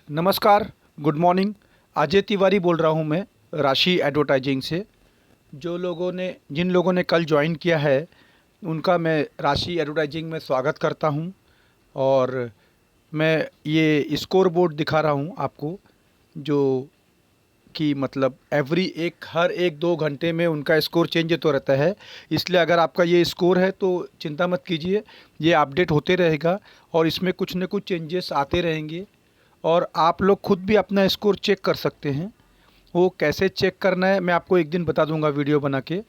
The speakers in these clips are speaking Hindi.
नमस्कार, गुड मॉर्निंग। अजय तिवारी बोल रहा हूँ मैं, राशि एडवर्टाइजिंग से। जिन लोगों ने कल ज्वाइन किया है, उनका मैं राशि एडवर्टाइजिंग में स्वागत करता हूँ। और मैं ये स्कोर बोर्ड दिखा रहा हूँ आपको, जो कि मतलब हर 1-2 घंटे में उनका स्कोर चेंज तो रहता है। इसलिए अगर आपका ये स्कोर है तो चिंता मत कीजिए, ये अपडेट होते रहेगा और इसमें कुछ न कुछ चेंजेस आते रहेंगे। और आप लोग खुद भी अपना स्कोर चेक कर सकते हैं। वो कैसे चेक करना है मैं आपको एक दिन बता दूंगा वीडियो बना के।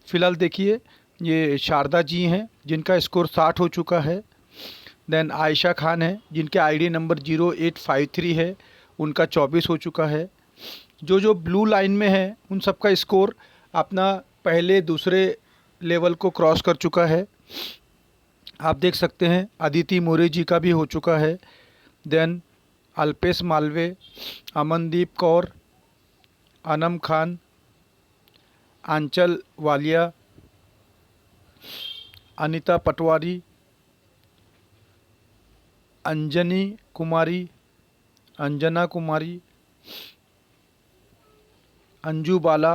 फ़िलहाल देखिए, ये शारदा जी हैं जिनका स्कोर 60 हो चुका है। देन आयशा खान है जिनके आईडी नंबर 0853 है, उनका 24 हो चुका है। जो जो ब्लू लाइन में है उन सब का स्कोर अपना पहले दूसरे लेवल को क्रॉस कर चुका है। आप देख सकते हैं अदिति मोरे जी का भी हो चुका है। देन अल्पेश मालवे, अमनदीप कौर, अनम खान, आंचल वालिया, अनीता पटवारी, अंजनी कुमारी, अंजना कुमारी, अंजू बाला,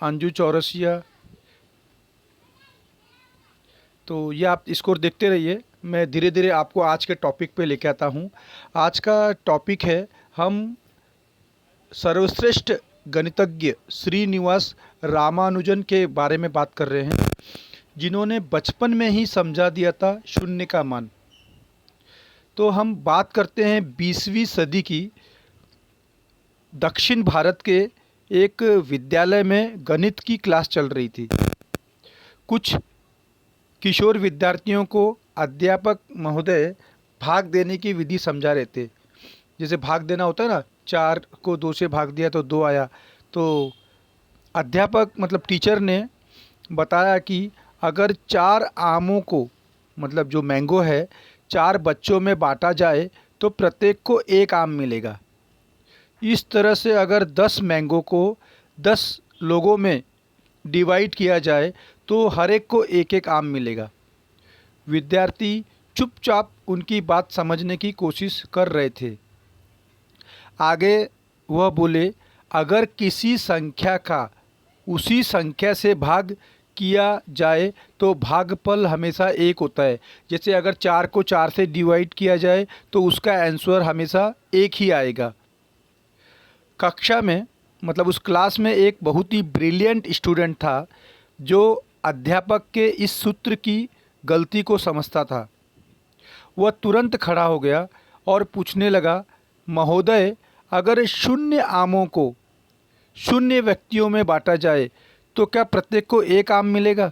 अंजू चौरसिया। तो ये आप स्कोर देखते रहिए, मैं धीरे धीरे आपको आज के टॉपिक पे लेके आता हूँ। आज का टॉपिक है, हम सर्वश्रेष्ठ गणितज्ञ श्रीनिवास रामानुजन के बारे में बात कर रहे हैं, जिन्होंने बचपन में ही समझा दिया था शून्य का मान। तो हम बात करते हैं 20वीं सदी की। दक्षिण भारत के एक विद्यालय में गणित की क्लास चल रही थी। कुछ किशोर विद्यार्थियों को अध्यापक महोदय भाग देने की विधि समझा रहे थे। जैसे भाग देना होता है ना, 4 को 2 से भाग दिया तो 2 आया। तो अध्यापक मतलब टीचर ने बताया कि अगर 4 आमों को, मतलब जो मैंगो है, 4 बच्चों में बांटा जाए तो प्रत्येक को 1 आम मिलेगा। इस तरह से अगर 10 मैंगो को 10 लोगों में डिवाइड किया जाए तो हर एक को 1-1 आम मिलेगा। विद्यार्थी चुपचाप उनकी बात समझने की कोशिश कर रहे थे। आगे वह बोले, अगर किसी संख्या का उसी संख्या से भाग किया जाए तो भागफल हमेशा 1 होता है। जैसे अगर 4 को 4 से डिवाइड किया जाए तो उसका आंसर हमेशा 1 ही आएगा। कक्षा में, मतलब उस क्लास में, एक बहुत ही ब्रिलियंट स्टूडेंट था जो अध्यापक के इस सूत्र की गलती को समझता था। वह तुरंत खड़ा हो गया और पूछने लगा, महोदय, अगर 0 आमों को 0 व्यक्तियों में बांटा जाए तो क्या प्रत्येक को 1 आम मिलेगा?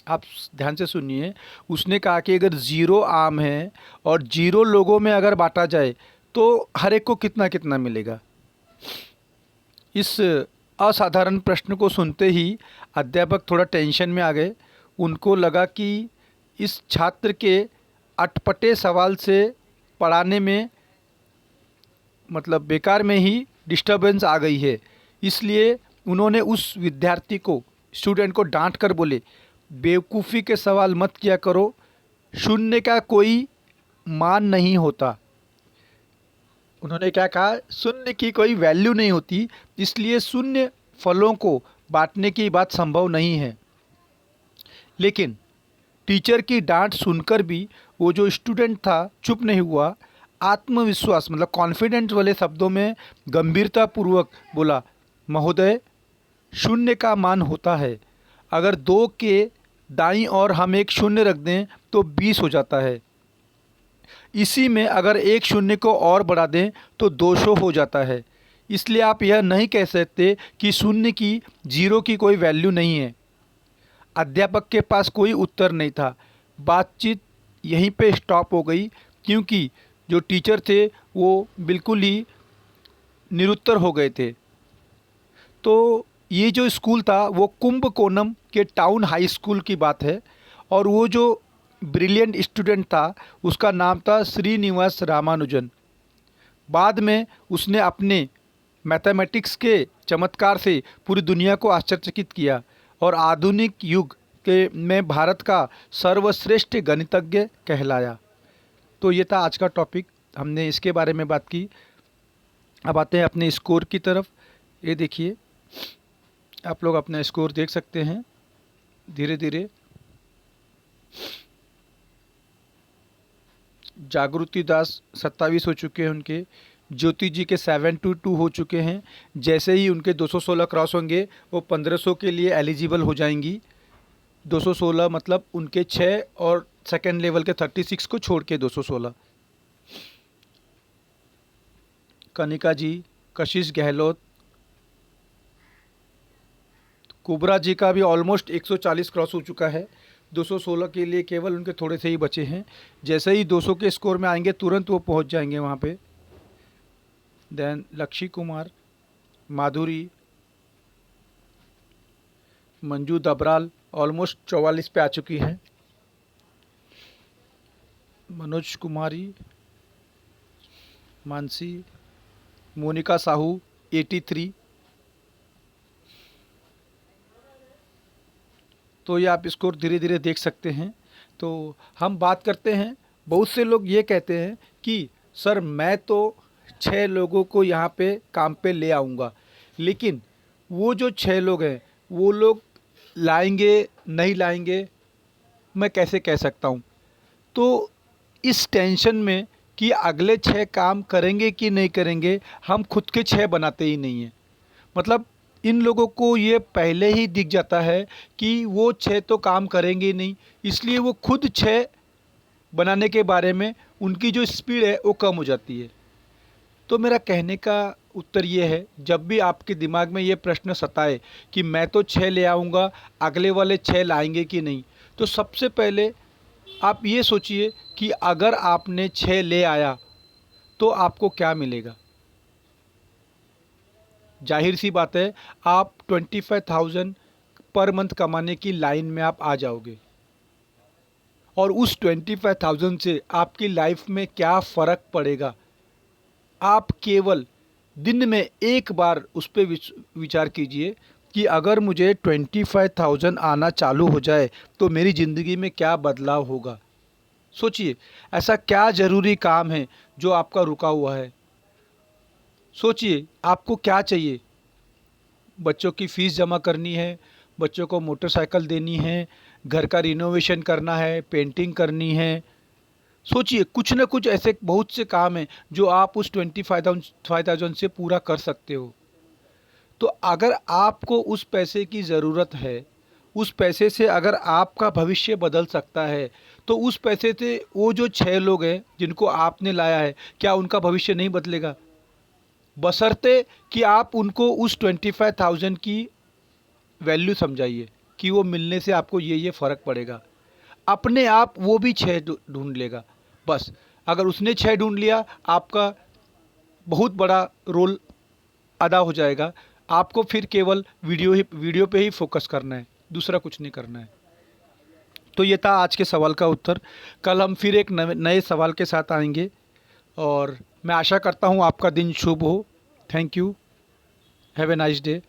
आप ध्यान से सुनिए। उसने कहा कि अगर 0 आम है और 0 लोगों में अगर बांटा जाए तो हर एक को कितना कितना मिलेगा। इस असाधारण प्रश्न को सुनते ही अध्यापक थोड़ा टेंशन में आ गए। उनको लगा कि इस छात्र के अटपटे सवाल से पढ़ाने में, मतलब बेकार में ही डिस्टरबेंस आ गई है। इसलिए उन्होंने उस विद्यार्थी को, स्टूडेंट को डांट कर बोले, बेवकूफ़ी के सवाल मत किया करो, शून्य का कोई मान नहीं होता। उन्होंने क्या कहा, शून्य की कोई वैल्यू नहीं होती, इसलिए शून्य फलों को बांटने की बात संभव नहीं है। लेकिन टीचर की डांट सुनकर भी वो जो स्टूडेंट था चुप नहीं हुआ। आत्मविश्वास, मतलब कॉन्फिडेंस वाले शब्दों में गंभीरतापूर्वक बोला, महोदय, शून्य का मान होता है। अगर 2 के दाईं ओर हम एक शून्य रख दें तो 20 हो जाता है। इसी में अगर एक शून्य को और बढ़ा दें तो 200 हो जाता है। इसलिए आप यह नहीं कह सकते कि शून्य की, 0 की कोई वैल्यू नहीं है। अध्यापक के पास कोई उत्तर नहीं था। बातचीत यहीं पे स्टॉप हो गई, क्योंकि जो टीचर थे वो बिल्कुल ही निरुत्तर हो गए थे। तो ये जो स्कूल था वो कुंभकोणम के टाउन हाई स्कूल की बात है। और वो जो ब्रिलियंट स्टूडेंट था उसका नाम था श्रीनिवास रामानुजन। बाद में उसने अपने मैथमेटिक्स के चमत्कार से पूरी दुनिया को आश्चर्यचकित किया और आधुनिक युग के में भारत का सर्वश्रेष्ठ गणितज्ञ कहलाया। तो ये था आज का टॉपिक। हमने इसके बारे में बात की। अब आते हैं अपने स्कोर की तरफ। ये देखिए, आप लोग अपना स्कोर देख सकते हैं धीरे धीरे। जागृति दास 27 हो चुके हैं उनके, ज्योति जी के 722 हो चुके हैं। जैसे ही उनके 216 क्रॉस होंगे वो 1500 के लिए एलिजिबल हो जाएंगी। 216 मतलब उनके 6 और सेकेंड लेवल के 36 को छोड़ के 216। कनिका जी, कशिश गहलोत, कुबरा जी का भी ऑलमोस्ट 140 क्रॉस हो चुका है। 216 के लिए केवल उनके थोड़े से ही बचे हैं। जैसे ही 200 के स्कोर में आएंगे तुरंत वो पहुंच जाएंगे वहाँ पे। देन लक्ष्मी कुमार, माधुरी, मंजू दबराल ऑलमोस्ट 44 पे आ चुकी हैं। मनोज कुमारी, मानसी, मोनिका साहू 83। तो ये आप स्कोर धीरे धीरे देख सकते हैं। तो हम बात करते हैं, बहुत से लोग ये कहते हैं कि सर मैं तो 6 लोगों को यहाँ पे काम पे ले आऊँगा, लेकिन वो जो 6 लोग हैं वो लोग लाएंगे नहीं लाएंगे मैं कैसे कह सकता हूँ। तो इस टेंशन में कि अगले 6 काम करेंगे कि नहीं करेंगे, हम खुद के 6 बनाते ही नहीं हैं। मतलब इन लोगों को ये पहले ही दिख जाता है कि वो 6 तो काम करेंगे ही नहीं, इसलिए वो खुद 6 बनाने के बारे में उनकी जो स्पीड है वो कम हो जाती है। तो मेरा कहने का उत्तर ये है, जब भी आपके दिमाग में ये प्रश्न सताए कि मैं तो 6 ले आऊँगा, अगले वाले 6 लाएंगे कि नहीं, तो सबसे पहले आप ये सोचिए कि अगर आपने 6 ले आया तो आपको क्या मिलेगा। जाहिर सी बात है, आप 25,000 पर मंथ कमाने की लाइन में आप आ जाओगे, और उस 25,000 से आपकी लाइफ में क्या फ़र्क पड़ेगा। आप केवल दिन में एक बार उस पर विचार कीजिए कि अगर मुझे 25,000 आना चालू हो जाए तो मेरी ज़िंदगी में क्या बदलाव होगा। सोचिए, ऐसा क्या ज़रूरी काम है जो आपका रुका हुआ है। सोचिए, आपको क्या चाहिए। बच्चों की फ़ीस जमा करनी है, बच्चों को मोटरसाइकिल देनी है, घर का रिनोवेशन करना है, पेंटिंग करनी है। सोचिए, कुछ ना कुछ ऐसे बहुत से काम हैं जो आप उस 25,000 से पूरा कर सकते हो। तो अगर आपको उस पैसे की ज़रूरत है, उस पैसे से अगर आपका भविष्य बदल सकता है, तो उस पैसे से वो जो 6 लोग हैं जिनको आपने लाया है, क्या उनका भविष्य नहीं बदलेगा। बशर्ते कि आप उनको उस 25,000 की वैल्यू समझाइए कि वो मिलने से आपको ये फ़र्क पड़ेगा। अपने आप वो भी 6 ढूंढ लेगा। बस अगर उसने 6 ढूंढ लिया, आपका बहुत बड़ा रोल अदा हो जाएगा। आपको फिर केवल वीडियो पे ही फोकस करना है, दूसरा कुछ नहीं करना है। तो ये था आज के सवाल का उत्तर। कल हम फिर एक नए सवाल के साथ आएंगे, और मैं आशा करता हूँ आपका दिन शुभ हो। Thank you. Have a nice day.